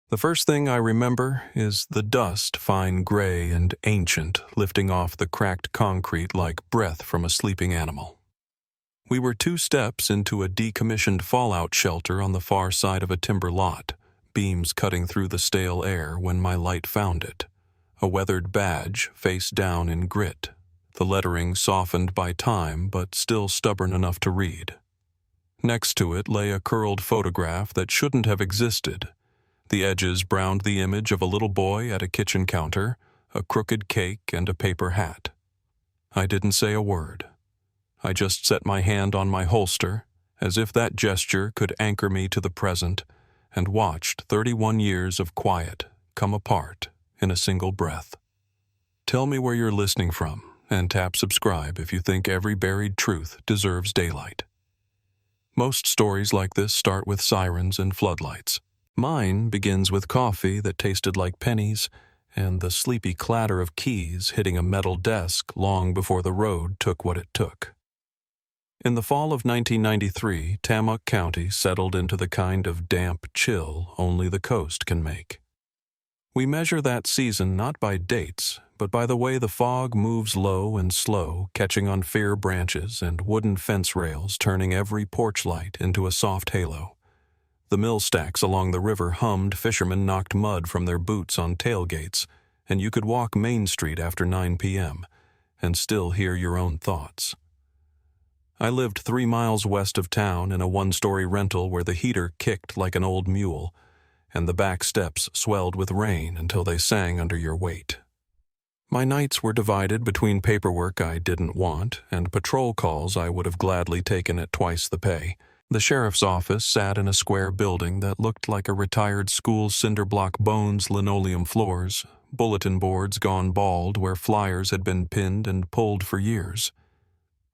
The first thing I remember is the dust, fine gray and ancient, lifting off the cracked concrete like breath from a sleeping animal. We were 2 steps into a decommissioned fallout shelter on the far side of a timber lot, beams cutting through the stale air when my light found it. A weathered badge, face down in grit, the lettering softened by time but still stubborn enough to read. Next to it lay a curled photograph that shouldn't have existed. The edges browned the image of a little boy at a kitchen counter, a crooked cake, and a paper hat. I didn't say a word. I just set my hand on my holster, as if that gesture could anchor me to the present, and watched 31 years of quiet come apart in a single breath. Tell me where you're listening from, and tap subscribe if you think every buried truth deserves daylight. Most stories like this start with sirens and floodlights. Mine begins with coffee that tasted like pennies and the sleepy clatter of keys hitting a metal desk long before the road took what it took. In the fall of 1993, Tammock County settled into the kind of damp chill only the coast can make. We measure that season not by dates, but by the way the fog moves low and slow, catching on fair branches and wooden fence rails, turning every porch light into a soft halo. The mill stacks along the river hummed, fishermen knocked mud from their boots on tailgates, and you could walk Main Street after 9 p.m. and still hear your own thoughts. I lived 3 miles west of town in a 1-story rental where the heater kicked like an old mule, and the back steps swelled with rain until they sang under your weight. My nights were divided between paperwork I didn't want and patrol calls I would have gladly taken at twice the pay. The sheriff's office sat in a square building that looked like a retired school cinder block bones, linoleum floors, bulletin boards gone bald where flyers had been pinned and pulled for years.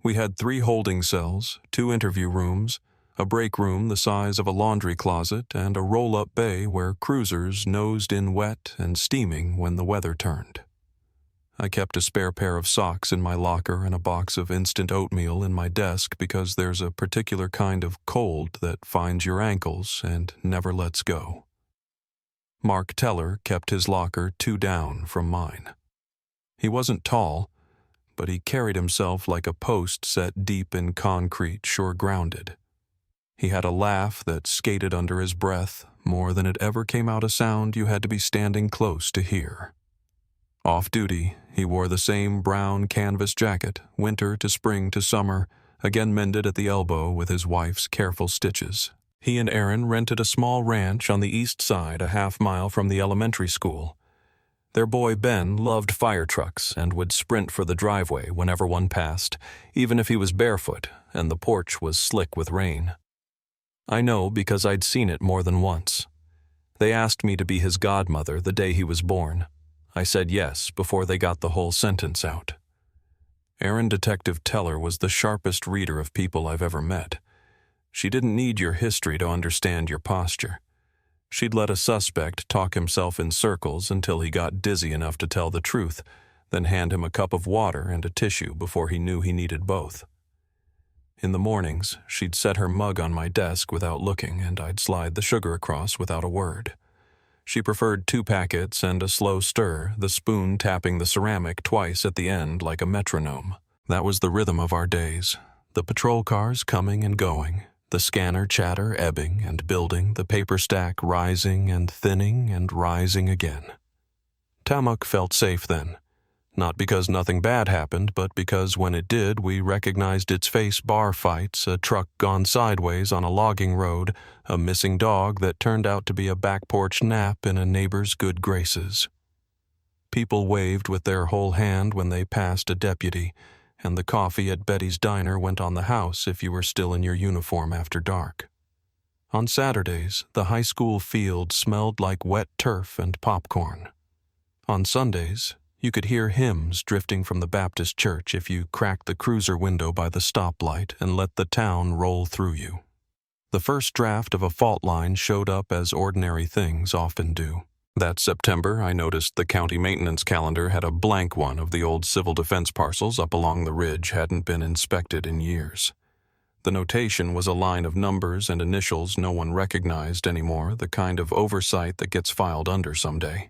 We had 3 holding cells, 2 interview rooms, a break room the size of a laundry closet, and a roll-up bay where cruisers nosed in wet and steaming when the weather turned. I kept a spare pair of socks in my locker and a box of instant oatmeal in my desk because there's a particular kind of cold that finds your ankles and never lets go. Mark Teller kept his locker 2 down from mine. He wasn't tall, but he carried himself like a post set deep in concrete, sure grounded. He had a laugh that skated under his breath more than it ever came out a sound you had to be standing close to hear. Off-duty, he wore the same brown canvas jacket, winter to spring to summer, again mended at the elbow with his wife's careful stitches. He and Aaron rented a small ranch on the east side a half-mile from the elementary school. Their boy Ben loved fire trucks and would sprint for the driveway whenever one passed, even if he was barefoot and the porch was slick with rain. I know because I'd seen it more than once. They asked me to be his godmother the day he was born. I said yes before they got the whole sentence out. Aaron Detective Teller was the sharpest reader of people I've ever met. She didn't need your history to understand your posture. She'd let a suspect talk himself in circles until he got dizzy enough to tell the truth, then hand him a cup of water and a tissue before he knew he needed both. In the mornings, she'd set her mug on my desk without looking, and I'd slide the sugar across without a word. She preferred 2 packets and a slow stir, the spoon tapping the ceramic twice at the end like a metronome. That was the rhythm of our days, the patrol cars coming and going, the scanner chatter ebbing and building, the paper stack rising and thinning and rising again. Tammock felt safe then, not because nothing bad happened, but because when it did, we recognized its face: bar fights, a truck gone sideways on a logging road, a missing dog that turned out to be a back porch nap in a neighbor's good graces. People waved with their whole hand when they passed a deputy, and the coffee at Betty's Diner went on the house if you were still in your uniform after dark. On Saturdays, the high school field smelled like wet turf and popcorn. On Sundays, you could hear hymns drifting from the Baptist church if you cracked the cruiser window by the stoplight and let the town roll through you. The first draft of a fault line showed up as ordinary things often do. That September, I noticed the county maintenance calendar had a blank one of the old civil defense parcels up along the ridge hadn't been inspected in years. The notation was a line of numbers and initials no one recognized anymore, the kind of oversight that gets filed under someday.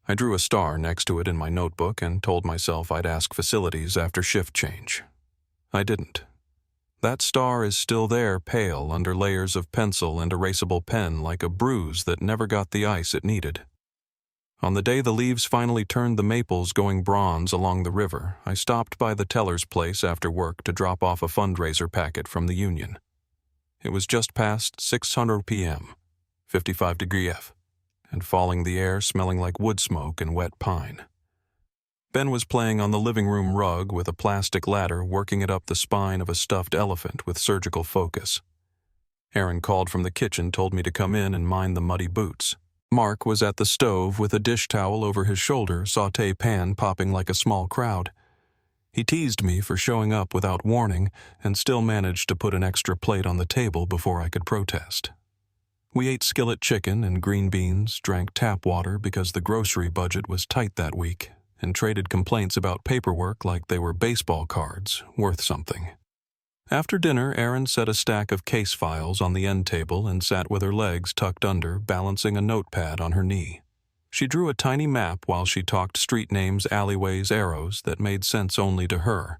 I drew a star next to it in my notebook and told myself I'd ask facilities after shift change. I didn't. That star is still there, pale under layers of pencil and erasable pen, like a bruise that never got the ice it needed. On the day the leaves finally turned the maples going bronze along the river, I stopped by the teller's place after work to drop off a fundraiser packet from the union. It was just past 6:00 p.m., 55 degree F, and falling the air smelling like wood smoke and wet pine. Ben was playing on the living room rug with a plastic ladder, working it up the spine of a stuffed elephant with surgical focus. Aaron called from the kitchen, told me to come in and mind the muddy boots. Mark was at the stove with a dish towel over his shoulder, sauté pan popping like a small crowd. He teased me for showing up without warning and still managed to put an extra plate on the table before I could protest. We ate skillet chicken and green beans, drank tap water because the grocery budget was tight that week, and traded complaints about paperwork like they were baseball cards, worth something. After dinner, Erin set a stack of case files on the end table and sat with her legs tucked under, balancing a notepad on her knee. She drew a tiny map while she talked street names, alleyways, arrows that made sense only to her.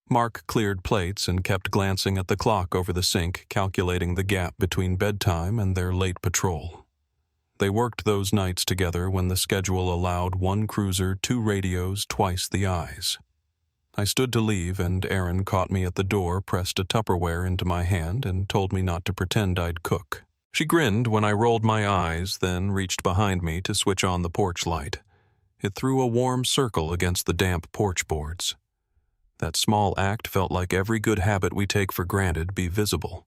Mark cleared plates and kept glancing at the clock over the sink, calculating the gap between bedtime and their late patrol. They worked those nights together when the schedule allowed 1 cruiser, 2 radios, twice the eyes. I stood to leave, and Erin caught me at the door, pressed a Tupperware into my hand, and told me not to pretend I'd cook. She grinned when I rolled my eyes, then reached behind me to switch on the porch light. It threw a warm circle against the damp porch boards. That small act felt like every good habit we take for granted: be visible.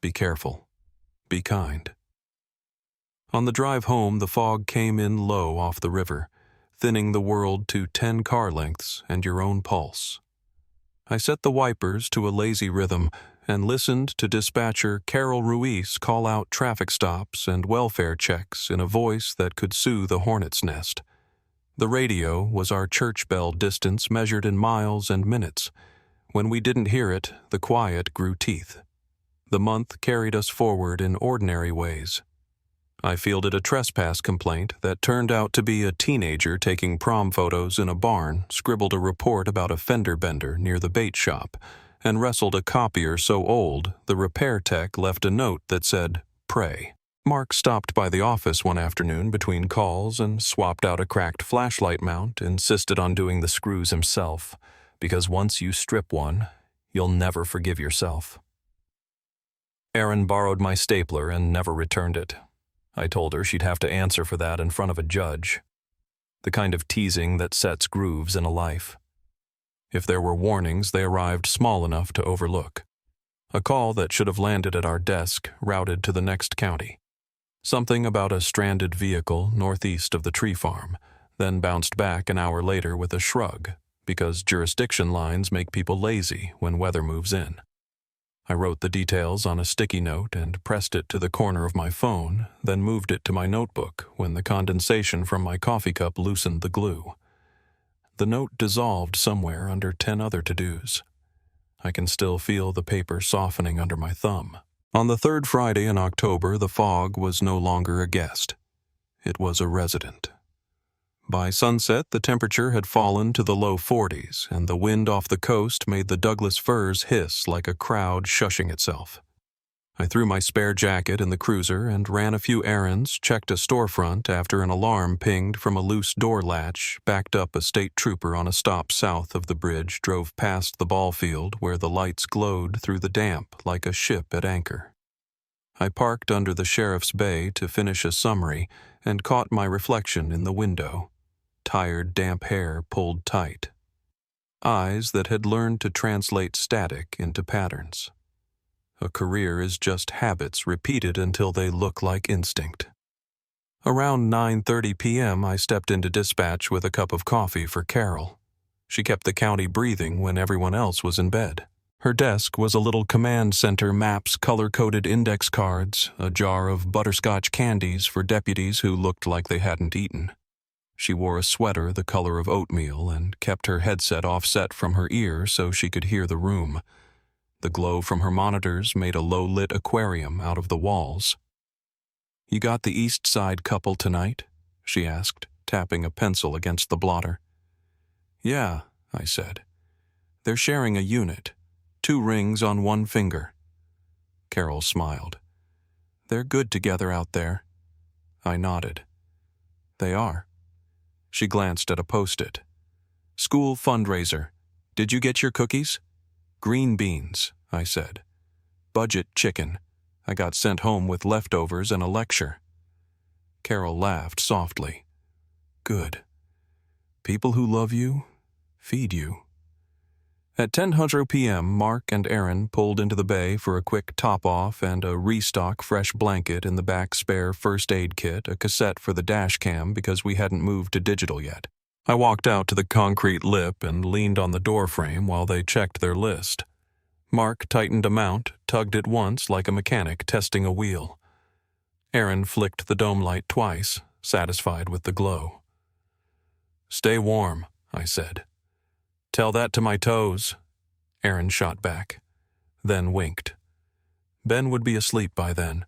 Be careful. Be kind. On the drive home, the fog came in low off the river, thinning the world to 10 car lengths and your own pulse. I set the wipers to a lazy rhythm and listened to dispatcher Carol Ruiz call out traffic stops and welfare checks in a voice that could soothe a hornet's nest. The radio was our church bell distance measured in miles and minutes. When we didn't hear it, the quiet grew teeth. The month carried us forward in ordinary ways. I fielded a trespass complaint that turned out to be a teenager taking prom photos in a barn, scribbled a report about a fender bender near the bait shop, and wrestled a copier so old the repair tech left a note that said, "Pray." Mark stopped by the office one afternoon between calls and swapped out a cracked flashlight mount, insisted on doing the screws himself, because once you strip one, you'll never forgive yourself. Erin borrowed my stapler and never returned it. I told her she'd have to answer for that in front of a judge. The kind of teasing that sets grooves in a life. If there were warnings, they arrived small enough to overlook. A call that should have landed at our desk, routed to the next county. Something about a stranded vehicle northeast of the tree farm, then bounced back an hour later with a shrug, because jurisdiction lines make people lazy when weather moves in. I wrote the details on a sticky note and pressed it to the corner of my phone, then moved it to my notebook when the condensation from my coffee cup loosened the glue. The note dissolved somewhere under 10 other to-dos. I can still feel the paper softening under my thumb. On the 3rd Friday in October, the fog was no longer a guest. It was a resident. By sunset, the temperature had fallen to the low 40s, and the wind off the coast made the Douglas firs hiss like a crowd shushing itself. I threw my spare jacket in the cruiser and ran a few errands, checked a storefront after an alarm pinged from a loose door latch, backed up a state trooper on a stop south of the bridge, drove past the ball field where the lights glowed through the damp like a ship at anchor. I parked under the sheriff's bay to finish a summary and caught my reflection in the window. Tired, damp hair pulled tight. Eyes that had learned to translate static into patterns. A career is just habits repeated until they look like instinct. Around 9:30 p.m., I stepped into dispatch with a cup of coffee for Carol. She kept the county breathing when everyone else was in bed. Her desk was a little command center, maps, color-coded index cards, a jar of butterscotch candies for deputies who looked like they hadn't eaten. She wore a sweater the color of oatmeal and kept her headset offset from her ear so she could hear the room. The glow from her monitors made a low-lit aquarium out of the walls. "You got the East Side couple tonight?" she asked, tapping a pencil against the blotter. "Yeah," I said. "They're sharing a unit. 2 rings on 1 finger." Carol smiled. "They're good together out there." I nodded. "They are." She glanced at a post-it. "School fundraiser. Did you get your cookies?" "Green beans," I said. "Budget chicken. I got sent home with leftovers and a lecture." Carol laughed softly. "Good. People who love you, feed you." At 10:00 p.m., Mark and Aaron pulled into the bay for a quick top-off and a restock fresh blanket in the back spare first aid kit, a cassette for the dash cam because we hadn't moved to digital yet. I walked out to the concrete lip and leaned on the doorframe while they checked their list. Mark tightened a mount, tugged it once like a mechanic testing a wheel. Aaron flicked the dome light twice, satisfied with the glow. "Stay warm," I said. "Tell that to my toes." Aaron shot back, then winked. Ben would be asleep by then.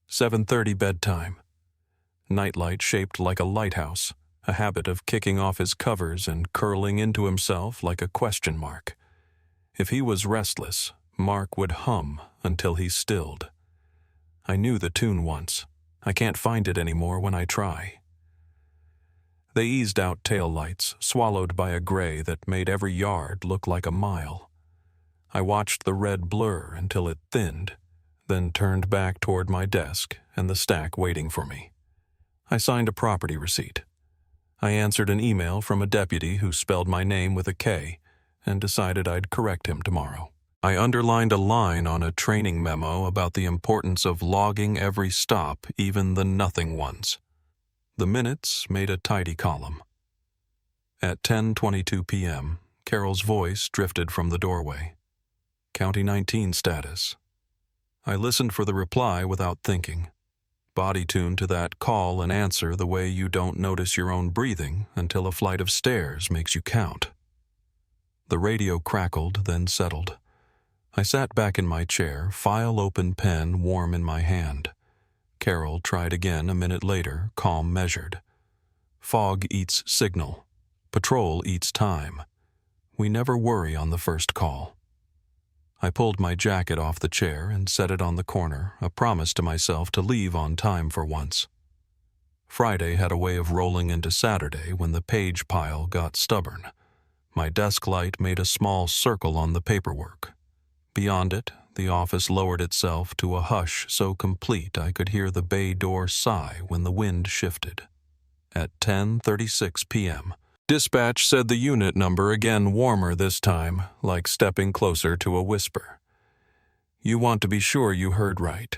7:30 bedtime. Nightlight shaped like a lighthouse, a habit of kicking off his covers and curling into himself like a question mark. If he was restless, Mark would hum until he stilled. I knew the tune once. I can't find it anymore when I try. They eased out taillights, swallowed by a gray that made every yard look like a mile. I watched the red blur until it thinned, then turned back toward my desk and the stack waiting for me. I signed a property receipt. I answered an email from a deputy who spelled my name with a K and decided I'd correct him tomorrow. I underlined a line on a training memo about the importance of logging every stop, even the nothing ones. The minutes made a tidy column. At 10:22 p.m., Carol's voice drifted from the doorway. "County 19 status." I listened for the reply without thinking, body tuned to that call and answer the way you don't notice your own breathing until a flight of stairs makes you count. The radio crackled, then settled. I sat back in my chair, file-open pen warm in my hand. Carol tried again a minute later, calm measured. Fog eats signal. Patrol eats time. We never worry on the first call. I pulled my jacket off the chair and set it on the corner, a promise to myself to leave on time for once. Friday had a way of rolling into Saturday when the page pile got stubborn. My desk light made a small circle on the paperwork. Beyond it, the office lowered itself to a hush so complete I could hear the bay door sigh when the wind shifted. At 10:36 p.m., dispatch said the unit number again warmer this time, like stepping closer to a whisper. "You want to be sure you heard right."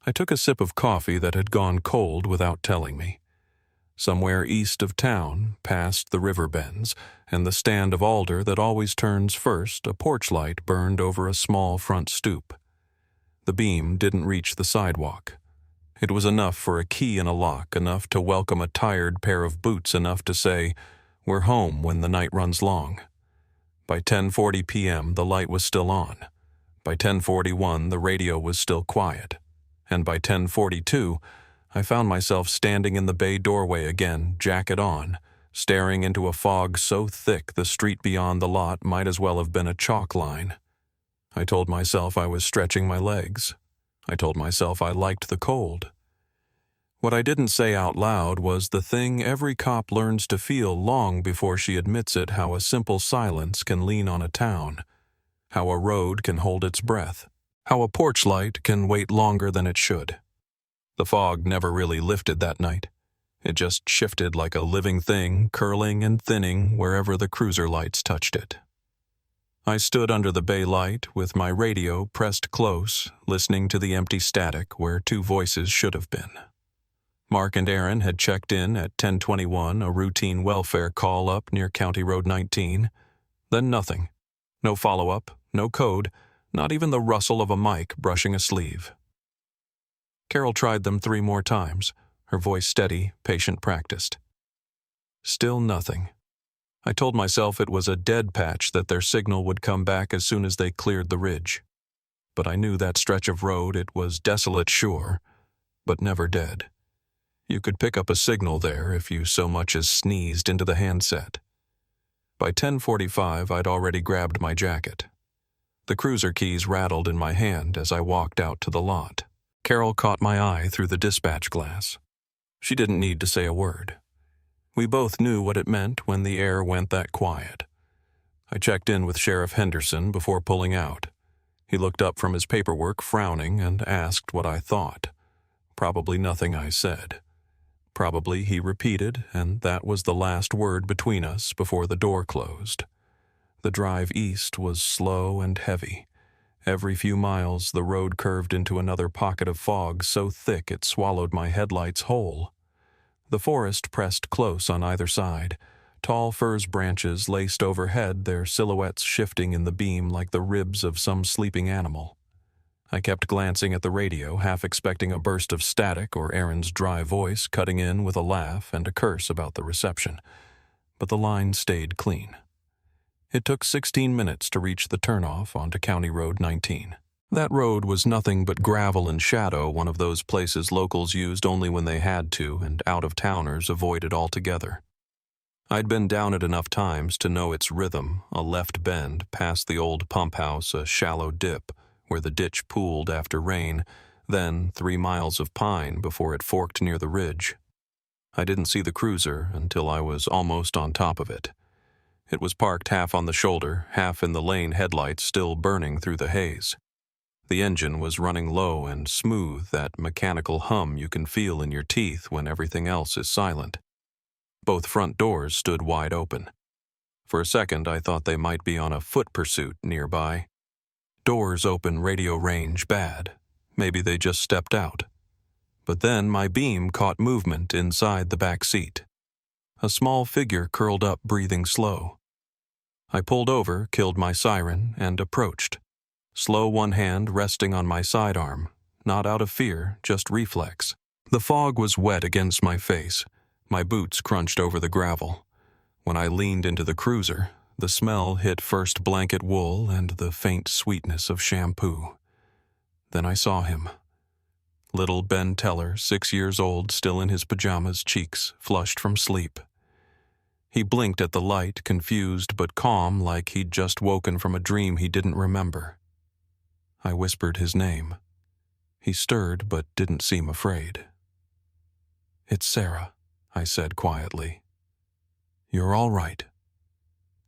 I took a sip of coffee that had gone cold without telling me. Somewhere east of town, past the river bends, and the stand of alder that always turns first, a porch light burned over a small front stoop. The beam didn't reach the sidewalk. It was enough for a key in a lock, enough to welcome a tired pair of boots, enough to say, "We're home when the night runs long." By 10:40 p.m., the light was still on. By 10:41, the radio was still quiet. And by 10:42, I found myself standing in the bay doorway again, jacket on, staring into a fog so thick the street beyond the lot might as well have been a chalk line. I told myself I was stretching my legs. I told myself I liked the cold. What I didn't say out loud was the thing every cop learns to feel long before she admits it, how a simple silence can lean on a town, how a road can hold its breath, how a porch light can wait longer than it should. The fog never really lifted that night. It just shifted like a living thing, curling and thinning wherever the cruiser lights touched it. I stood under the bay light with my radio pressed close, listening to the empty static where 2 voices should have been. Mark and Aaron had checked in at 10:21, a routine welfare call up near County Road 19. Then nothing. No follow-up, no code, not even the rustle of a mic brushing a sleeve. Carol tried them 3 more times, her voice steady, patient practiced. Still nothing. I told myself it was a dead patch, that their signal would come back as soon as they cleared the ridge. But I knew that stretch of road, it was desolate, sure, but never dead. You could pick up a signal there if you so much as sneezed into the handset. By 10:45, I'd already grabbed my jacket. The cruiser keys rattled in my hand as I walked out to the lot. Carol caught my eye through the dispatch glass. She didn't need to say a word. We both knew what it meant when the air went that quiet. I checked in with Sheriff Henderson before pulling out. He looked up from his paperwork, frowning, and asked what I thought. Probably nothing I said. Probably he repeated, and that was the last word between us before the door closed. The drive east was slow and heavy. Every few miles, the road curved into another pocket of fog so thick it swallowed my headlights whole. The forest pressed close on either side. Tall furze branches laced overhead, their silhouettes shifting in the beam like the ribs of some sleeping animal. I kept glancing at the radio, half expecting a burst of static or Aaron's dry voice cutting in with a laugh and a curse about the reception. But the line stayed clean. It took 16 minutes to reach the turnoff onto County Road 19. That road was nothing but gravel and shadow, one of those places locals used only when they had to and out-of-towners avoided altogether. I'd been down it enough times to know its rhythm, a left bend, past the old pump house, a shallow dip, where the ditch pooled after rain, then 3 miles of pine before it forked near the ridge. I didn't see the cruiser until I was almost on top of it. It was parked half on the shoulder, half in the lane, headlights still burning through the haze. The engine was running low and smooth, that mechanical hum you can feel in your teeth when everything else is silent. Both front doors stood wide open. For a second, I thought they might be on a foot pursuit nearby. Doors open, radio range bad. Maybe they just stepped out. But then my beam caught movement inside the back seat. A small figure curled up, breathing slow. I pulled over, killed my siren, and approached. Slow, one hand resting on my sidearm, not out of fear, just reflex. The fog was wet against my face. My boots crunched over the gravel. When I leaned into the cruiser, the smell hit first blanket wool and the faint sweetness of shampoo. Then I saw him. Little Ben Teller, 6 years old, still in his pajamas, cheeks flushed from sleep. He blinked at the light, confused but calm, like he'd just woken from a dream he didn't remember. I whispered his name. He stirred but didn't seem afraid. "It's Sarah," I said quietly. "You're all right."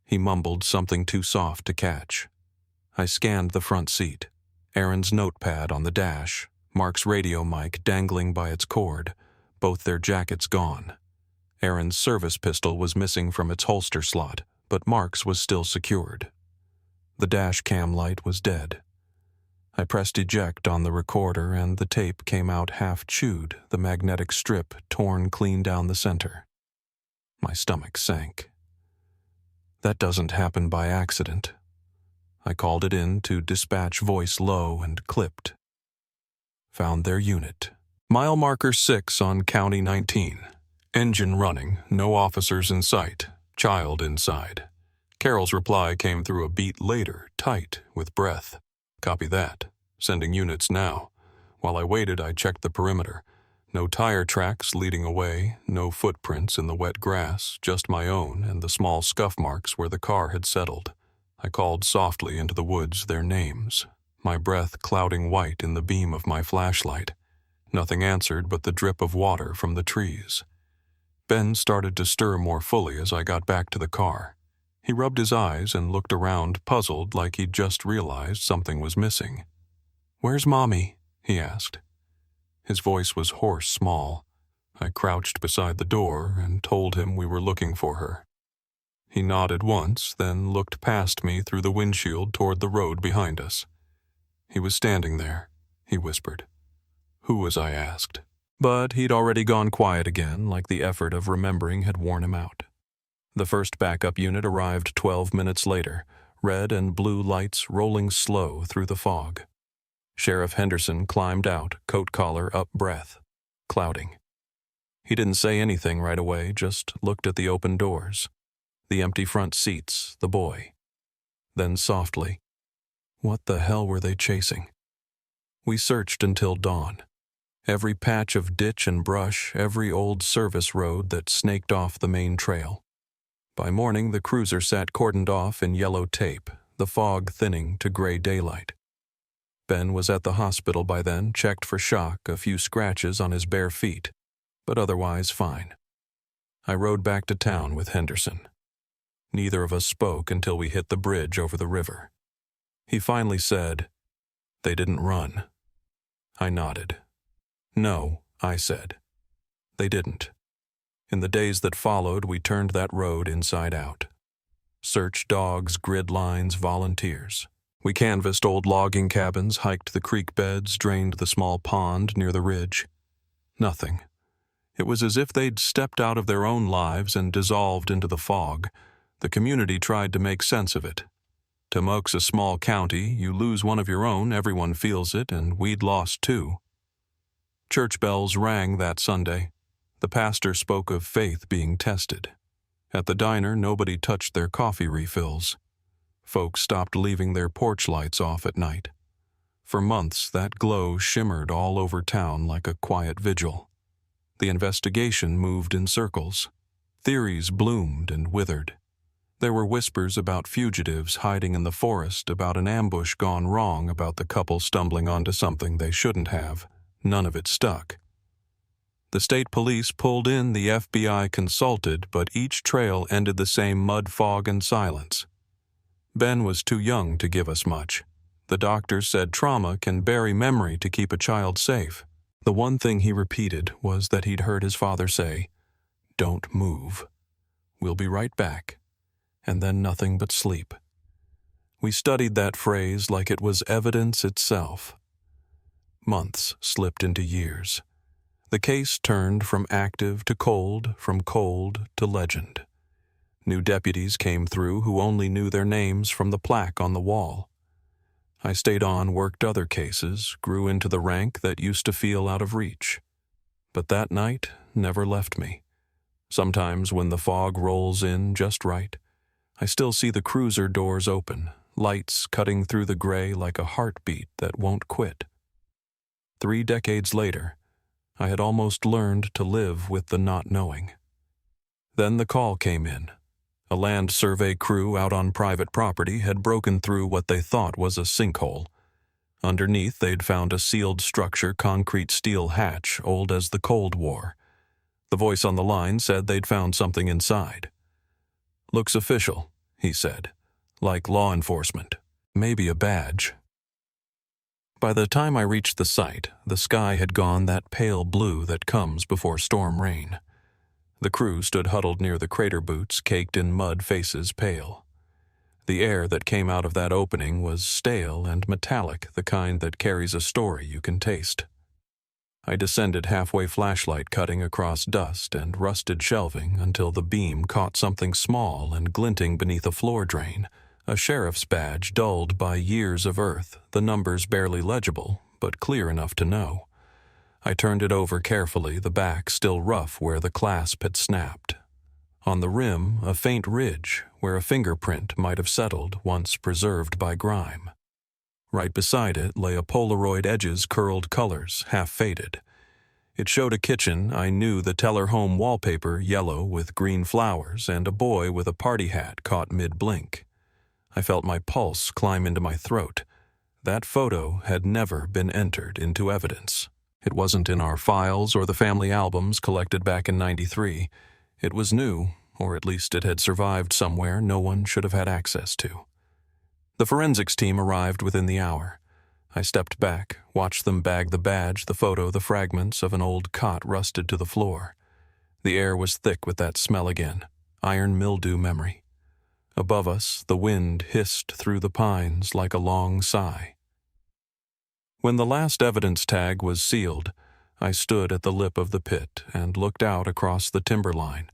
He mumbled something too soft to catch. I scanned the front seat. Aaron's notepad on the dash, Mark's radio mic dangling by its cord, both their jackets gone. Aaron's service pistol was missing from its holster slot, but Mark's was still secured. The dash cam light was dead. I pressed eject on the recorder and the tape came out half chewed, the magnetic strip torn clean down the center. My stomach sank. That doesn't happen by accident. I called it in to dispatch, voice low and clipped. Found their unit. Mile marker 6 on County 19. Engine running, no officers in sight, child inside. Carol's reply came through a beat later, tight, with breath. Copy that. Sending units now. While I waited, I checked the perimeter. No tire tracks leading away, no footprints in the wet grass, just my own and the small scuff marks where the car had settled. I called softly into the woods their names, my breath clouding white in the beam of my flashlight. Nothing answered but the drip of water from the trees. Ben started to stir more fully as I got back to the car. He rubbed his eyes and looked around, puzzled, like he'd just realized something was missing. "Where's Mommy?" he asked. His voice was hoarse, small. I crouched beside the door and told him we were looking for her. He nodded once, then looked past me through the windshield toward the road behind us. He was standing there, he whispered. "Who was?" I asked. But he'd already gone quiet again, like the effort of remembering had worn him out. The first backup unit arrived 12 minutes later, red and blue lights rolling slow through the fog. Sheriff Henderson climbed out, coat collar up, breath clouding. He didn't say anything right away, just looked at the open doors. The empty front seats, the boy. Then softly, what the hell were they chasing? We searched until dawn. Every patch of ditch and brush, every old service road that snaked off the main trail. By morning, the cruiser sat cordoned off in yellow tape, the fog thinning to gray daylight. Ben was at the hospital by then, checked for shock, a few scratches on his bare feet, but otherwise fine. I rode back to town with Henderson. Neither of us spoke until we hit the bridge over the river. He finally said, "They didn't run." I nodded. "No," I said. "They didn't." In the days that followed, we turned that road inside out. Search dogs, grid lines, volunteers. We canvassed old logging cabins, hiked the creek beds, drained the small pond near the ridge. Nothing. It was as if they'd stepped out of their own lives and dissolved into the fog. The community tried to make sense of it. Tomoke's a small county. You lose one of your own, everyone feels it, and we'd lost two. Church bells rang that Sunday. The pastor spoke of faith being tested. At the diner, nobody touched their coffee refills. Folks stopped leaving their porch lights off at night. For months, that glow shimmered all over town like a quiet vigil. The investigation moved in circles. Theories bloomed and withered. There were whispers about fugitives hiding in the forest, about an ambush gone wrong, about the couple stumbling onto something they shouldn't have. None of it stuck. The state police pulled in, the FBI consulted, but each trail ended the same mud, fog, and silence. Ben was too young to give us much. The doctors said trauma can bury memory to keep a child safe. The one thing he repeated was that he'd heard his father say, "Don't move. We'll be right back." And then nothing but sleep. We studied that phrase like it was evidence itself. Months slipped into years. The case turned from active to cold, from cold to legend. New deputies came through who only knew their names from the plaque on the wall. I stayed on, worked other cases, grew into the rank that used to feel out of reach. But that night never left me. Sometimes when the fog rolls in just right, I still see the cruiser doors open, lights cutting through the gray like a heartbeat that won't quit. 3 decades later, I had almost learned to live with the not knowing. Then the call came in. A land survey crew out on private property had broken through what they thought was a sinkhole. Underneath, they'd found a sealed structure, concrete steel hatch, old as the Cold War. The voice on the line said they'd found something inside. "Looks official," he said, "like law enforcement. Maybe a badge." By the time I reached the site, the sky had gone that pale blue that comes before storm rain. The crew stood huddled near the crater boots, caked in mud, faces pale. The air that came out of that opening was stale and metallic, the kind that carries a story you can taste. I descended halfway, flashlight cutting across dust and rusted shelving until the beam caught something small and glinting beneath a floor drain, a sheriff's badge dulled by years of earth, the numbers barely legible, but clear enough to know. I turned it over carefully, the back still rough where the clasp had snapped. On the rim, a faint ridge where a fingerprint might have settled, once preserved by grime. Right beside it lay a Polaroid, edges curled, colors half faded. It showed a kitchen I knew, the Teller home wallpaper yellow with green flowers, and a boy with a party hat caught mid-blink. I felt my pulse climb into my throat. That photo had never been entered into evidence. It wasn't in our files or the family albums collected back in '93. It was new, or at least it had survived somewhere no one should have had access to. The forensics team arrived within the hour. I stepped back, watched them bag the badge, the photo, the fragments of an old cot rusted to the floor. The air was thick with that smell again, iron mildew memory. Above us, the wind hissed through the pines like a long sigh. When the last evidence tag was sealed, I stood at the lip of the pit and looked out across the timberline.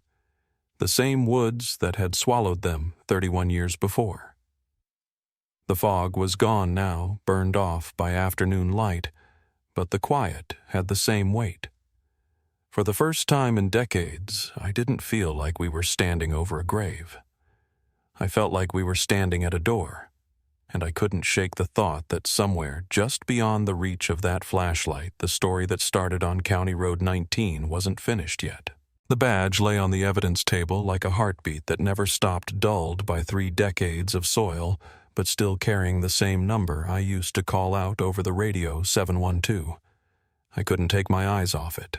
The same woods that had swallowed them 31 years before. The fog was gone now, burned off by afternoon light, but the quiet had the same weight. For the first time in decades, I didn't feel like we were standing over a grave. I felt like we were standing at a door, and I couldn't shake the thought that somewhere just beyond the reach of that flashlight, the story that started on County Road 19 wasn't finished yet. The badge lay on the evidence table like a heartbeat that never stopped, dulled by 3 decades of soil, but still carrying the same number I used to call out over the radio, 712. I couldn't take my eyes off it.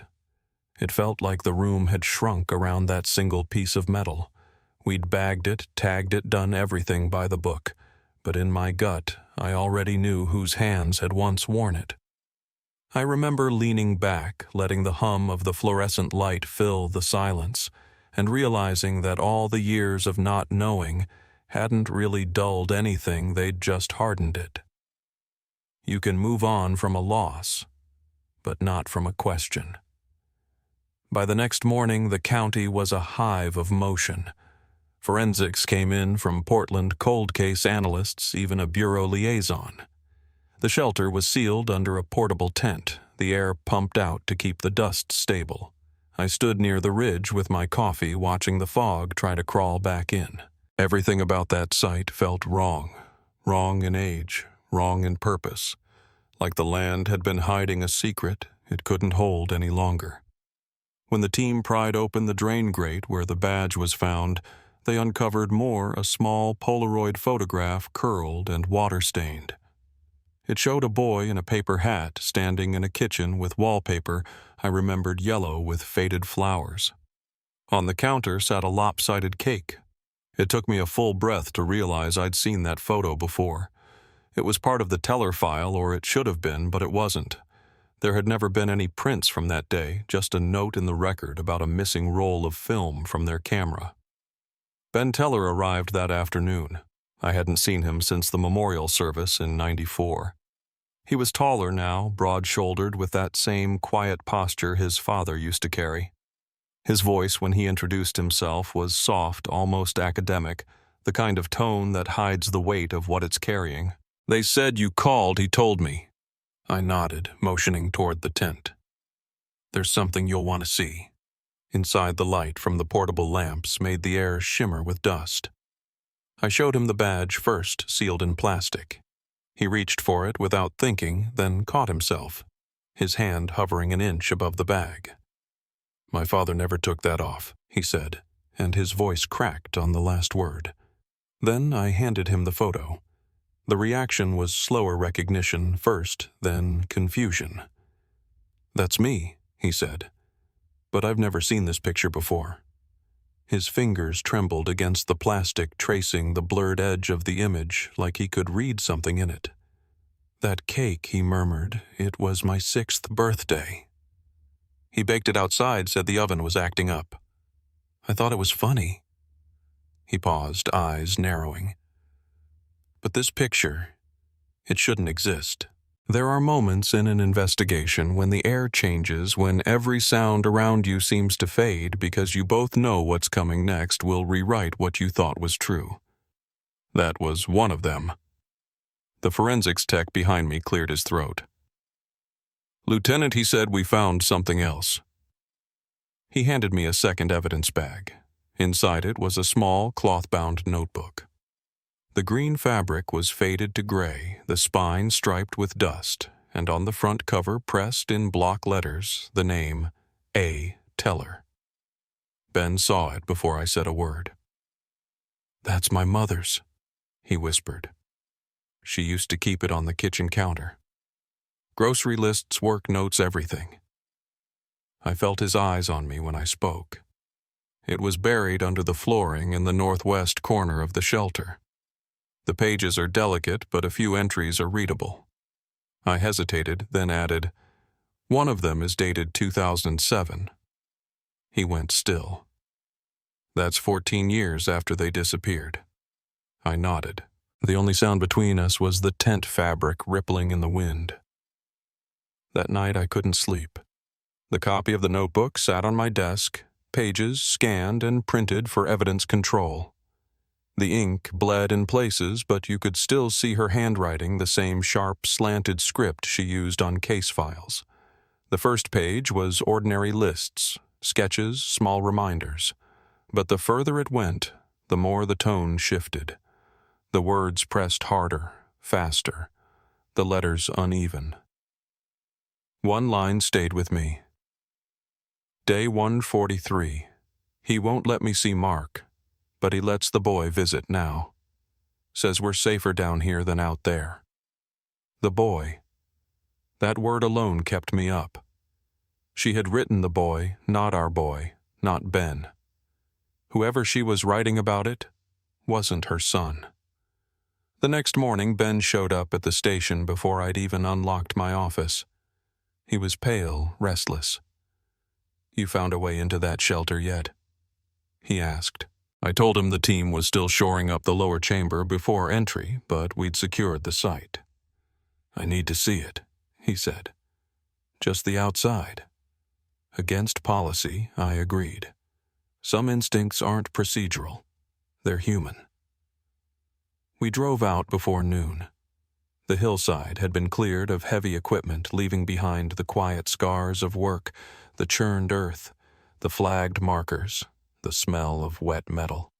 It felt like the room had shrunk around that single piece of metal. We'd bagged it, tagged it, done everything by the book, but in my gut, I already knew whose hands had once worn it. I remember leaning back, letting the hum of the fluorescent light fill the silence, and realizing that all the years of not knowing hadn't really dulled anything, they'd just hardened it. You can move on from a loss, but not from a question. By the next morning, the county was a hive of motion. Forensics came in from Portland, cold case analysts, even a bureau liaison. The shelter was sealed under a portable tent, the air pumped out to keep the dust stable. I stood near the ridge with my coffee, watching the fog try to crawl back in. Everything about that site felt wrong. Wrong in age, wrong in purpose. Like the land had been hiding a secret it couldn't hold any longer. When the team pried open the drain grate where the badge was found, they uncovered a small Polaroid photograph, curled and water-stained. It showed a boy in a paper hat standing in a kitchen with wallpaper I remembered yellow with faded flowers. On the counter sat a lopsided cake. It took me a full breath to realize I'd seen that photo before. It was part of the teller file, or it should have been, but it wasn't. There had never been any prints from that day, just a note in the record about a missing roll of film from their camera. Ben Teller arrived that afternoon. I hadn't seen him since the memorial service in '94. He was taller now, broad-shouldered, with that same quiet posture his father used to carry. His voice, when he introduced himself, was soft, almost academic, the kind of tone that hides the weight of what it's carrying. "They said you called," he told me. I nodded, motioning toward the tent. "There's something you'll want to see." Inside, the light from the portable lamps made the air shimmer with dust. I showed him the badge first, sealed in plastic. He reached for it without thinking, then caught himself, his hand hovering an inch above the bag. "My father never took that off," he said, and his voice cracked on the last word. Then I handed him the photo. The reaction was slower recognition first, then confusion. "That's me," he said, "but I've never seen this picture before." His fingers trembled against the plastic, tracing the blurred edge of the image like he could read something in it. "That cake," he murmured, "it was my 6th birthday. He baked it outside, said the oven was acting up. I thought it was funny." He paused, eyes narrowing. "But this picture, it shouldn't exist." There are moments in an investigation when the air changes, when every sound around you seems to fade because you both know what's coming next will rewrite what you thought was true. That was one of them. The forensics tech behind me cleared his throat. "Lieutenant," he said, "we found something else." He handed me a second evidence bag. Inside it was a small, cloth-bound notebook. The green fabric was faded to gray, the spine striped with dust, and on the front cover, pressed in block letters, the name A. Teller. Ben saw it before I said a word. "That's my mother's," he whispered. "She used to keep it on the kitchen counter. Grocery lists, work notes, everything." I felt his eyes on me when I spoke. It was buried under the flooring in the northwest corner of the shelter. The pages are delicate, but a few entries are readable. I hesitated, then added, "One of them is dated 2007. He went still. "That's 14 years after they disappeared." I nodded. The only sound between us was the tent fabric rippling in the wind. That night I couldn't sleep. The copy of the notebook sat on my desk, pages scanned and printed for evidence control. The ink bled in places, but you could still see her handwriting, the same sharp, slanted script she used on case files. The first page was ordinary lists, sketches, small reminders. But the further it went, the more the tone shifted. The words pressed harder, faster, the letters uneven. One line stayed with me. Day 143. He won't let me see Mark, but he lets the boy visit now. Says we're safer down here than out there. The boy. That word alone kept me up. She had written the boy, not our boy, not Ben. Whoever she was writing about it wasn't her son. The next morning, Ben showed up at the station before I'd even unlocked my office. He was pale, restless. "You found a way into that shelter yet?" he asked. I told him the team was still shoring up the lower chamber before entry, but we'd secured the site. "I need to see it," he said. "Just the outside." Against policy, I agreed. Some instincts aren't procedural. They're human. We drove out before noon. The hillside had been cleared of heavy equipment, leaving behind the quiet scars of work, the churned earth, the flagged markers, the smell of wet metal.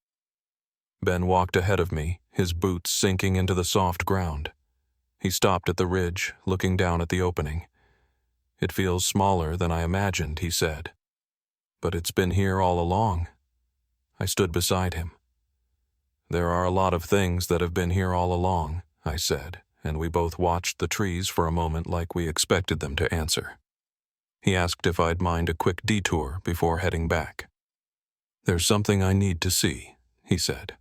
Ben walked ahead of me, his boots sinking into the soft ground. He stopped at the ridge, looking down at the opening. "It feels smaller than I imagined," he said. "But it's been here all along." I stood beside him. "There are a lot of things that have been here all along," I said, and we both watched the trees for a moment like we expected them to answer. He asked if I'd mind a quick detour before heading back. "There's something I need to see," he said.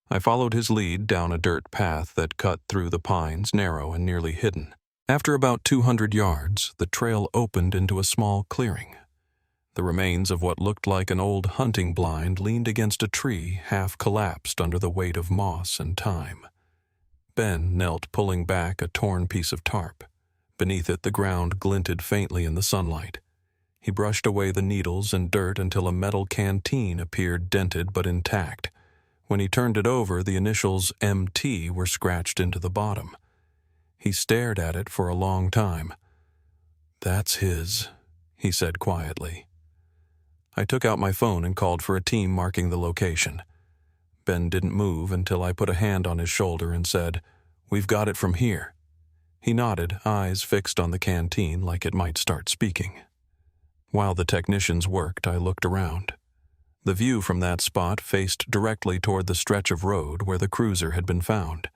I followed his lead down a dirt path that cut through the pines, narrow and nearly hidden. After about 200 yards, the trail opened into a small clearing. The remains of what looked like an old hunting blind leaned against a tree, half collapsed under the weight of moss and time. Ben knelt, pulling back a torn piece of tarp. Beneath it, the ground glinted faintly in the sunlight. He brushed away the needles and dirt until a metal canteen appeared dented but intact. When he turned it over, the initials MT were scratched into the bottom. He stared at it for a long time. "That's his," he said quietly. I took out my phone and called for a team marking the location. Ben didn't move until I put a hand on his shoulder and said, "We've got it from here." He nodded, eyes fixed on the canteen like it might start speaking. While the technicians worked, I looked around. The view from that spot faced directly toward the stretch of road where the cruiser had been found.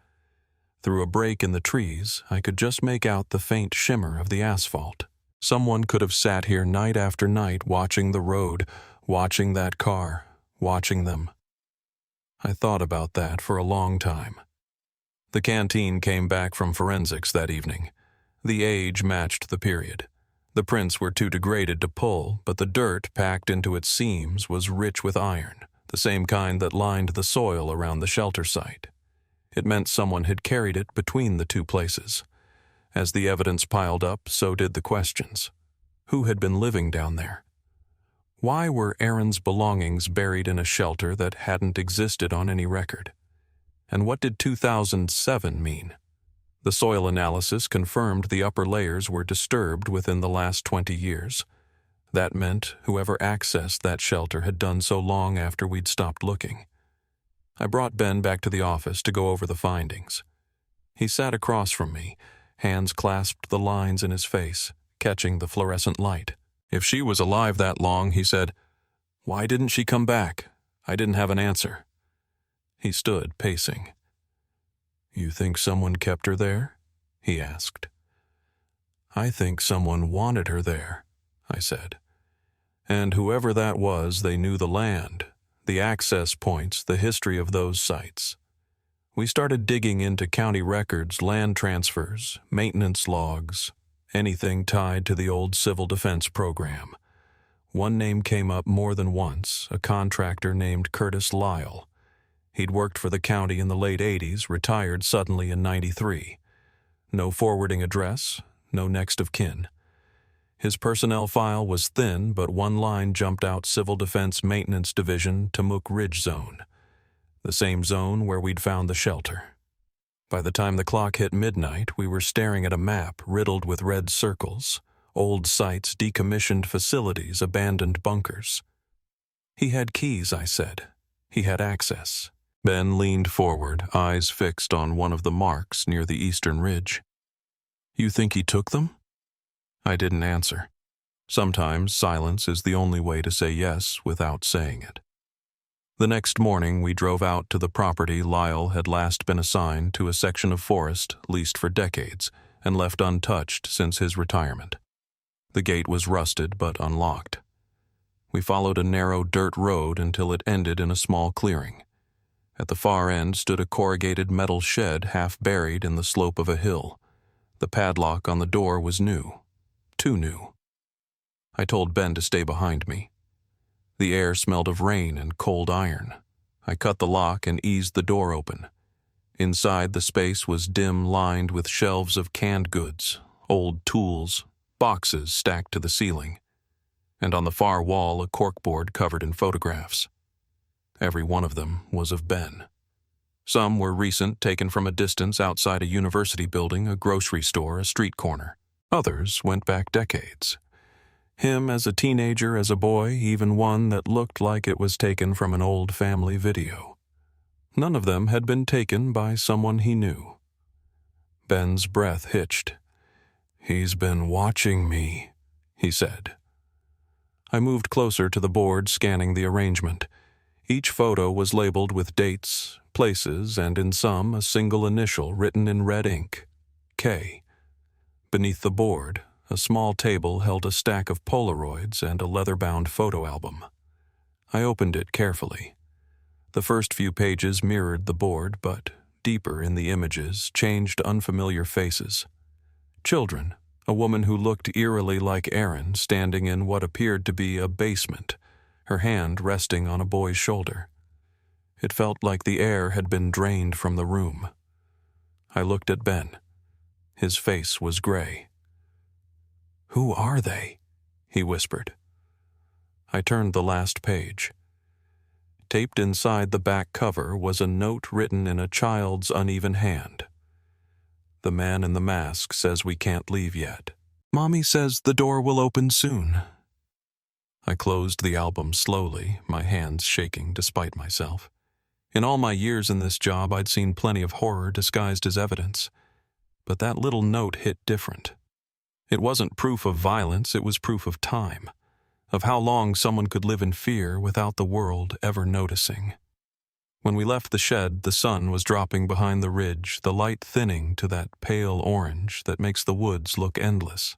Through a break in the trees, I could just make out the faint shimmer of the asphalt. Someone could have sat here night after night watching the road, watching that car, watching them. I thought about that for a long time. The canteen came back from forensics that evening. The age matched the period. The prints were too degraded to pull, but the dirt packed into its seams was rich with iron, the same kind that lined the soil around the shelter site. It meant someone had carried it between the two places. As the evidence piled up, so did the questions. Who had been living down there? Why were Aaron's belongings buried in a shelter that hadn't existed on any record? And what did 2007 mean? The soil analysis confirmed the upper layers were disturbed within the last 20 years. That meant whoever accessed that shelter had done so long after we'd stopped looking. I brought Ben back to the office to go over the findings. He sat across from me, hands clasped the lines in his face, catching the fluorescent light. "If she was alive that long," he said, "why didn't she come back? I didn't have an answer." He stood, pacing. "You think someone kept her there?" he asked. "I think someone wanted her there," I said. "And whoever that was, they knew the land, the access points, the history of those sites. We started digging into county records, land transfers, maintenance logs, anything tied to the old civil defense program. One name came up more than once, a contractor named Curtis Lyle. He'd worked for the county in the late 80s, retired suddenly in 93. No forwarding address, no next of kin. His personnel file was thin, but one line jumped out: Civil Defense Maintenance Division, Tamuk Ridge Zone. The same zone where we'd found the shelter. By the time the clock hit midnight, we were staring at a map riddled with red circles, old sites, decommissioned facilities, abandoned bunkers. "He had keys," I said. He had access. Ben leaned forward, eyes fixed on one of the marks near the eastern ridge. "You think he took them?" I didn't answer. Sometimes silence is the only way to say yes without saying it. The next morning, we drove out to the property Lyle had last been assigned to a section of forest leased for decades and left untouched since his retirement. The gate was rusted but unlocked. We followed a narrow dirt road until it ended in a small clearing. At the far end stood a corrugated metal shed half buried in the slope of a hill. The padlock on the door was new. Too new. I told Ben to stay behind me. The air smelled of rain and cold iron. I cut the lock and eased the door open. Inside, the space was dim, lined with shelves of canned goods, old tools, boxes stacked to the ceiling, and on the far wall a corkboard covered in photographs. Every one of them was of Ben. Some were recent, taken from a distance outside a university building, a grocery store, a street corner. Others went back decades. Him as a teenager, as a boy, even one that looked like it was taken from an old family video. None of them had been taken by someone he knew. Ben's breath hitched. "He's been watching me," he said. I moved closer to the board, scanning the arrangement. Each photo was labeled with dates, places, and in some, a single initial written in red ink, K. Beneath the board, a small table held a stack of Polaroids and a leather-bound photo album. I opened it carefully. The first few pages mirrored the board, but deeper in the images, changed unfamiliar faces. Children, a woman who looked eerily like Erin standing in what appeared to be a basement, her hand resting on a boy's shoulder. It felt like the air had been drained from the room. I looked at Ben. His face was gray. "Who are they?" he whispered. I turned the last page. Taped inside the back cover was a note written in a child's uneven hand. "The man in the mask says we can't leave yet. Mommy says the door will open soon." I closed the album slowly, my hands shaking despite myself. In all my years in this job, I'd seen plenty of horror disguised as evidence. But that little note hit different. It wasn't proof of violence, it was proof of time, of how long someone could live in fear without the world ever noticing. When we left the shed, the sun was dropping behind the ridge, the light thinning to that pale orange that makes the woods look endless.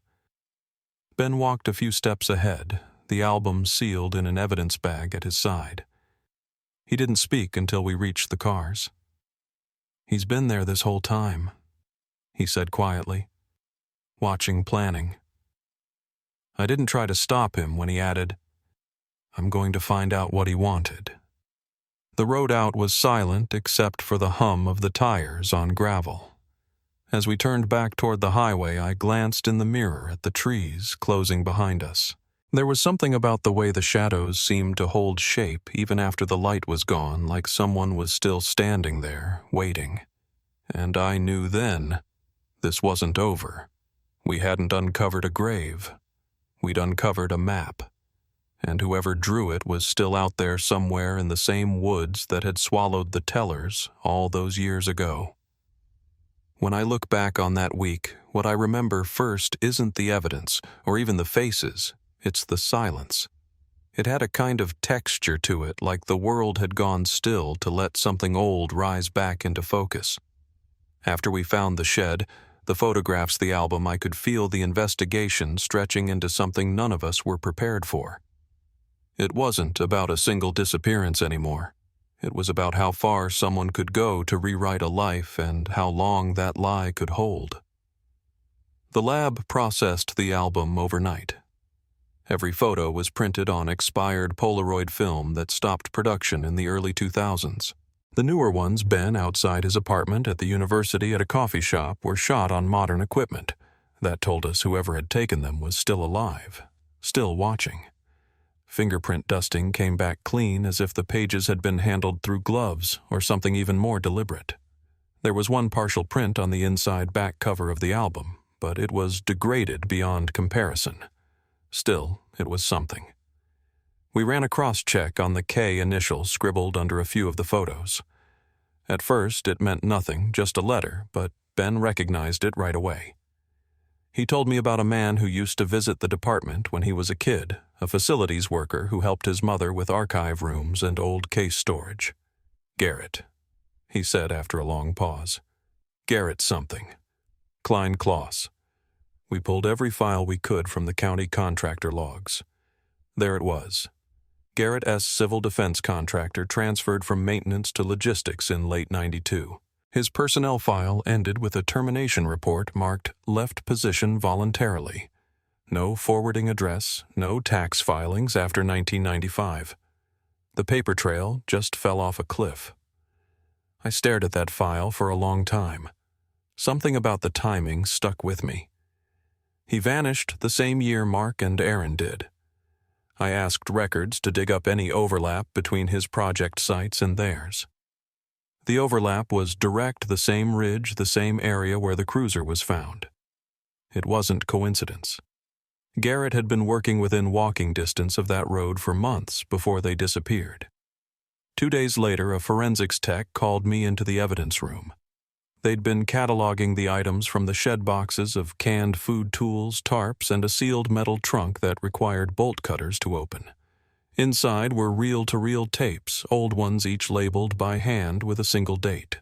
Ben walked a few steps ahead, the album sealed in an evidence bag at his side. He didn't speak until we reached the cars. "He's been there this whole time," he said quietly. "Watching, planning." I didn't try to stop him when he added, "I'm going to find out what he wanted." The road out was silent except for the hum of the tires on gravel. As we turned back toward the highway, I glanced in the mirror at the trees closing behind us. There was something about the way the shadows seemed to hold shape even after the light was gone, like someone was still standing there, waiting. And I knew then, this wasn't over. We hadn't uncovered a grave. We'd uncovered a map. And whoever drew it was still out there somewhere in the same woods that had swallowed the tellers all those years ago. When I look back on that week, what I remember first isn't the evidence, or even the faces, it's the silence. It had a kind of texture to it, like the world had gone still to let something old rise back into focus. After we found the shed, the photographs, the album, I could feel the investigation stretching into something none of us were prepared for. It wasn't about a single disappearance anymore. It was about how far someone could go to rewrite a life and how long that lie could hold. The lab processed the album overnight. Every photo was printed on expired Polaroid film that stopped production in the early 2000s. The newer ones, Ben outside his apartment at the university at a coffee shop, were shot on modern equipment. That told us whoever had taken them was still alive, still watching. Fingerprint dusting came back clean, as if the pages had been handled through gloves or something even more deliberate. There was one partial print on the inside back cover of the album, but it was degraded beyond comparison. Still, it was something. We ran a cross-check on the K initial scribbled under a few of the photos. At first, it meant nothing, just a letter, but Ben recognized it right away. He told me about a man who used to visit the department when he was a kid, a facilities worker who helped his mother with archive rooms and old case storage. Garrett, he said after a long pause. Garrett something. Klein Kloss. We pulled every file we could from the county contractor logs. There it was. Garrett S. Civil Defense Contractor transferred from maintenance to logistics in late '92. His personnel file ended with a termination report marked left position voluntarily. No forwarding address, no tax filings after 1995. The paper trail just fell off a cliff. I stared at that file for a long time. Something about the timing stuck with me. He vanished the same year Mark and Aaron did. I asked records to dig up any overlap between his project sites and theirs. The overlap was direct the same ridge, the same area where the cruiser was found. It wasn't coincidence. Garrett had been working within walking distance of that road for months before they disappeared. 2 days later, a forensics tech called me into the evidence room. They'd been cataloging the items from the shed boxes of canned food tools, tarps, and a sealed metal trunk that required bolt cutters to open. Inside were reel-to-reel tapes, old ones each labeled by hand with a single date.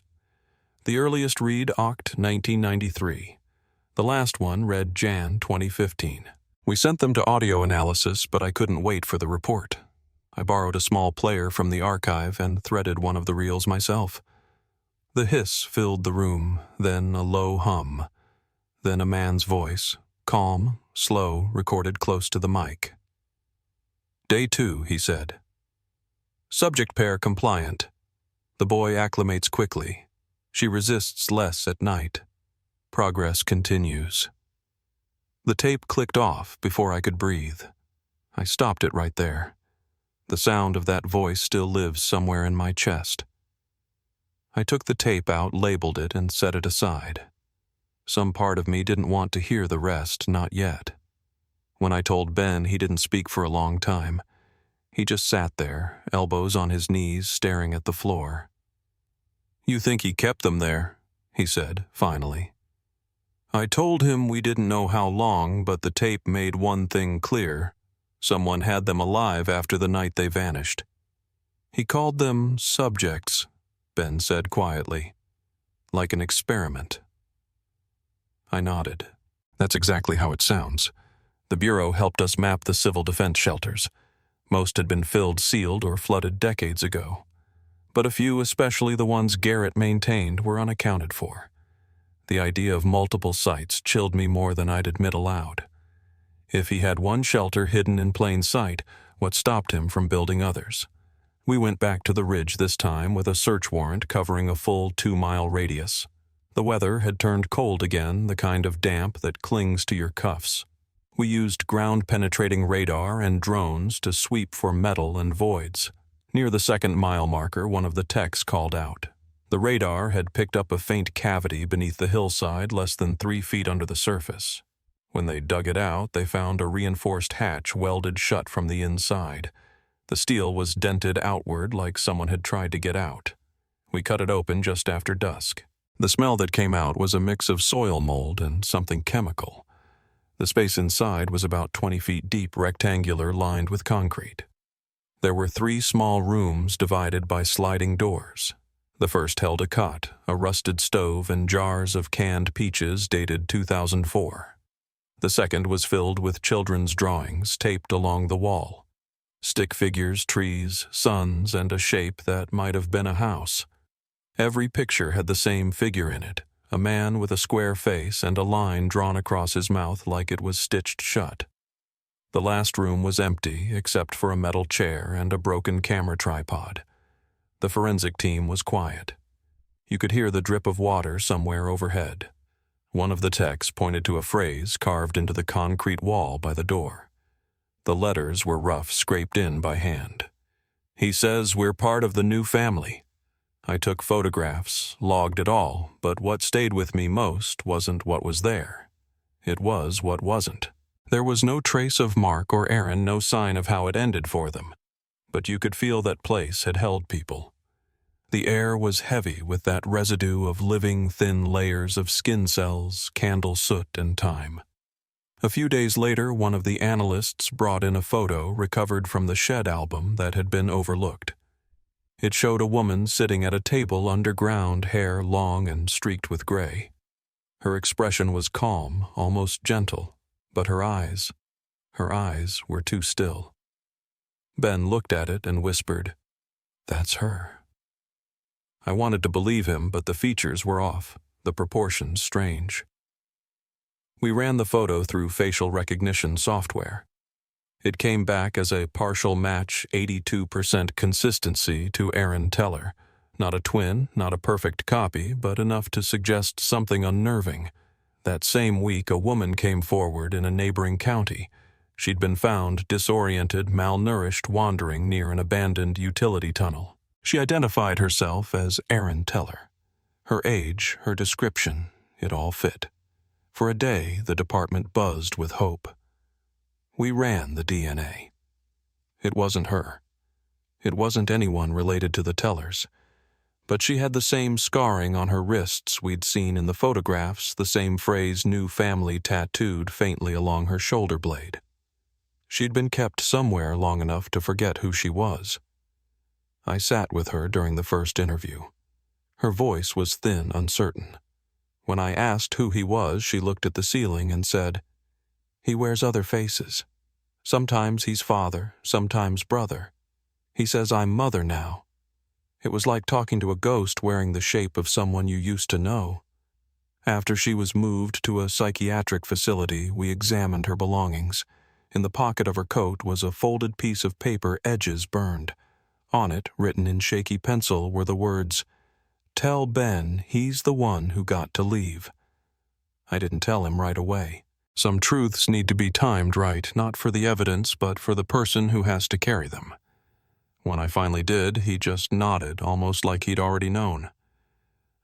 The earliest read Oct 1993. The last one read Jan 2015. We sent them to audio analysis, but I couldn't wait for the report. I borrowed a small player from the archive and threaded one of the reels myself. The hiss filled the room, then a low hum, then a man's voice, calm, slow, recorded close to the mic. Day 2, he said. Subject pair compliant. The boy acclimates quickly. She resists less at night. Progress continues. The tape clicked off before I could breathe. I stopped it right there. The sound of that voice still lives somewhere in my chest. I took the tape out, labeled it, and set it aside. Some part of me didn't want to hear the rest, not yet. When I told Ben, he didn't speak for a long time. He just sat there, elbows on his knees, staring at the floor. "You think he kept them there?" he said, finally. I told him we didn't know how long, but the tape made one thing clear. Someone had them alive after the night they vanished. He called them subjects, Ben said quietly, like an experiment. I nodded. That's exactly how it sounds. The Bureau helped us map the civil defense shelters. Most had been filled, sealed, or flooded decades ago. But a few, especially the ones Garrett maintained, were unaccounted for. The idea of multiple sites chilled me more than I'd admit aloud. If he had one shelter hidden in plain sight, what stopped him from building others? We went back to the ridge this time with a search warrant covering a full 2-mile radius. The weather had turned cold again, the kind of damp that clings to your cuffs. We used ground-penetrating radar and drones to sweep for metal and voids. Near the 2nd-mile marker, one of the techs called out. The radar had picked up a faint cavity beneath the hillside less than 3 feet under the surface. When they dug it out, they found a reinforced hatch welded shut from the inside. The steel was dented outward like someone had tried to get out. We cut it open just after dusk. The smell that came out was a mix of soil mold and something chemical. The space inside was about 20 feet deep, rectangular, lined with concrete. There were 3 small rooms divided by sliding doors. The first held a cot, a rusted stove, and jars of canned peaches dated 2004. The second was filled with children's drawings taped along the wall. Stick figures, trees, suns, and a shape that might have been a house. Every picture had the same figure in it, a man with a square face and a line drawn across his mouth like it was stitched shut. The last room was empty except for a metal chair and a broken camera tripod. The forensic team was quiet. You could hear the drip of water somewhere overhead. One of the techs pointed to a phrase carved into the concrete wall by the door. The letters were rough, scraped in by hand. He says we're part of the new family. I took photographs, logged it all, but what stayed with me most wasn't what was there. It was what wasn't. There was no trace of Mark or Aaron, no sign of how it ended for them. but you could feel that place had held people. The air was heavy with that residue of living thin layers of skin cells, candle soot, and time. A few days later, one of the analysts brought in a photo recovered from the shed album that had been overlooked. It showed a woman sitting at a table underground, hair long and streaked with gray. Her expression was calm, almost gentle, but her eyes were too still. Ben looked at it and whispered, "That's her." I wanted to believe him, but the features were off, the proportions strange. We ran the photo through facial recognition software. It came back as a partial match, 82% consistency to Aaron Teller. Not a twin, not a perfect copy, but enough to suggest something unnerving. That same week, a woman came forward in a neighboring county. She'd been found disoriented, malnourished, wandering near an abandoned utility tunnel. She identified herself as Aaron Teller. Her age, her description, it all fit. For a day, the department buzzed with hope. We ran the DNA. It wasn't her. It wasn't anyone related to the Tellers. But she had the same scarring on her wrists we'd seen in the photographs, the same phrase "new family" tattooed faintly along her shoulder blade. She'd been kept somewhere long enough to forget who she was. I sat with her during the first interview. Her voice was thin, uncertain. When I asked who he was, she looked at the ceiling and said, "He wears other faces. Sometimes he's father, sometimes brother. He says I'm mother now." It was like talking to a ghost wearing the shape of someone you used to know. After she was moved to a psychiatric facility, we examined her belongings. In the pocket of her coat was a folded piece of paper, edges burned. On it, written in shaky pencil, were the words, "Tell Ben he's the one who got to leave." I didn't tell him right away. Some truths need to be timed right, not for the evidence, but for the person who has to carry them. When I finally did, he just nodded, almost like he'd already known.